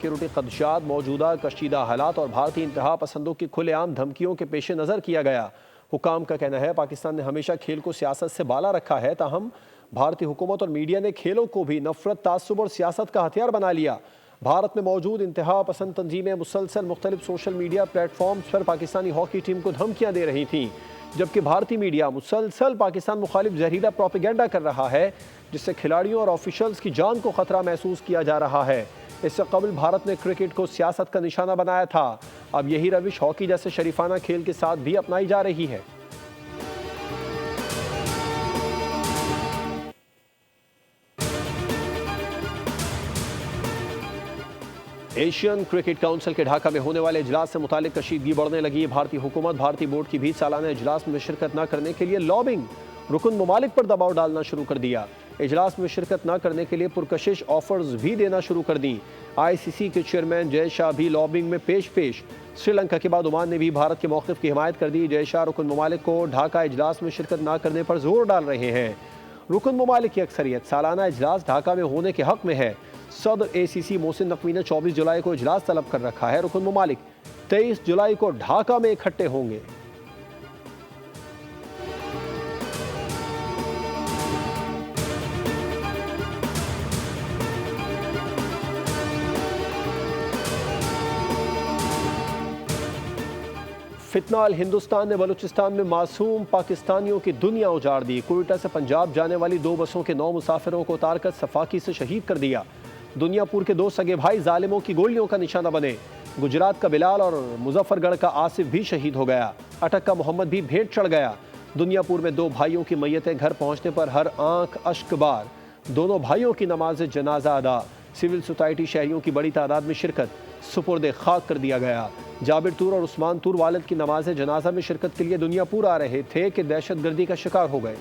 Security खदशात, मौजूदा कशीदा हालात और भारतीय इंतहा पसंदों की खुलेआम धमकियों के पेश नज़र किया गया। हुकाम का कहना है पाकिस्तान ने हमेशा खेल को सियासत से बाला रखा है, ताहम भारतीय हुकूमत और मीडिया ने खेलों को भी नफरत, तासुब और सियासत का हथियार बना लिया। भारत में मौजूद इंतहा पसंद तंजीमें मुसलसल मुख्तलिफ सोशल मीडिया प्लेटफॉर्म्स पर पाकिस्तानी हॉकी टीम को धमकियाँ दे रही थीं, जबकि भारतीय मीडिया मुसलसल पाकिस्तान मुखालिफ जहरीला प्रोपेगेंडा कर रहा है, जिससे खिलाड़ियों और ऑफिशियल्स की जान को खतरा महसूस किया जा रहा है। इससे कबल भारत ने क्रिकेट को सियासत का निशाना बनाया था। अब यही रविश हॉकी जैसे शरीफाना खेल के साथ भी अपनाई जा रही है। एशियन क्रिकेट काउंसिल के ढाका में होने वाले इजलास से मुतालिक कशीदगी बढ़ने लगी। भारतीय हुकूमत भारतीय बोर्ड की भी सालाना इजलास में शिरकत न करने के लिए लॉबिंग रुकन ममालिक पर दबाव डालना शुरू कर दिया। इजलास में शिरकत न करने के लिए पुरकशिश ऑफर्स भी देना शुरू कर दी। ICC के चेयरमैन जय शाह भी लॉबिंग में पेश। श्रीलंका के बाद ओमान ने भी भारत के मौक़िफ़ की हिमायत कर दी। जय शाह रुकन ममालिक को ढाका इजलास में शिरकत न करने पर जोर डाल रहे हैं। रुकन ममालिक की अक्सरियत सालाना इजलास ढाका में होने के हक़ में है। सदर ACC मोहसिन नकवी ने 24 जुलाई को इजलास तलब कर रखा है। रुकन ममालिक 23 जुलाई को ढाका में इकट्ठे होंगे। फितनाल हिंदुस्तान ने बलूचिस्तान में मासूम पाकिस्तानियों की दुनिया उजाड़ दी। क्वेटा से पंजाब जाने वाली 2 बसों के 9 मुसाफिरों को उतारकर सफाकी से शहीद कर दिया। दुनियापुर के 2 सगे भाई जालिमों की गोलियों का निशाना बने। गुजरात का बिलाल और मुजफ्फरगढ़ का आसिफ भी शहीद हो गया। अटक का मोहम्मद भी भेंट चढ़ गया। दुनियापुर में 2 भाइयों की मैयतें घर पहुंचने पर हर आंख अश्कबार। दोनों भाइयों की नमाज जनाजा अदा। सिविल सोसाइटी शहरियों की बड़ी तादाद में शिरकत। सुपुर्द खाक कर दिया गया। जाबिर तूर और उस्मान तूर वालिद की नमाज जनाजा में शिरकत के लिए दुनियापुर आ रहे थे कि दहशतगर्दी का शिकार हो गए।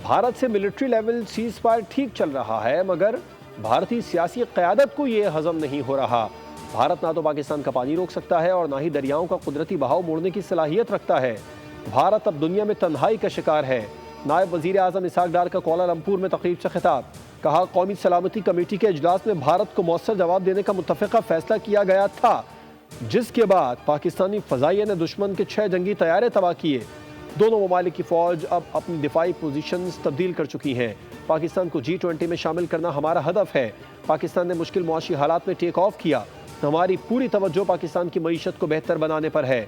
भारत से मिलिट्री लेवल सीज फायर ठीक चल रहा है, मगर भारतीय सियासी क़यादत को यह हजम नहीं हो रहा। भारत ना तो पाकिस्तान का पानी रोक सकता है और ना ही दरियाओं का कुदरती बहाव मोड़ने की सलाहियत रखता है। भारत अब दुनिया में तन्हाई का शिकार है। नायब वज़ीर आज़म इसहाक डार का कोलालमपुर में तकरीब से खिताब। कहा, कौमी सलामती कमेटी के इजलास में भारत को मौसर जवाब देने का मुत्तफ़िक़ा फैसला किया गया था, जिसके बाद पाकिस्तानी फ़ज़ाइया ने दुश्मन के 6 जंगी तैयारे तबाह किए। दोनों ममालिक की फ़ौज अब अपनी दिफाई पोजीशंस तब्दील कर चुकी हैं। पाकिस्तान को G20 में शामिल करना हमारा हदफ है। पाकिस्तान ने मुश्किल मुआशी हालात में टेक ऑफ किया। हमारी पूरी तवज्जो पाकिस्तान की मईशत को बेहतर बनाने पर है।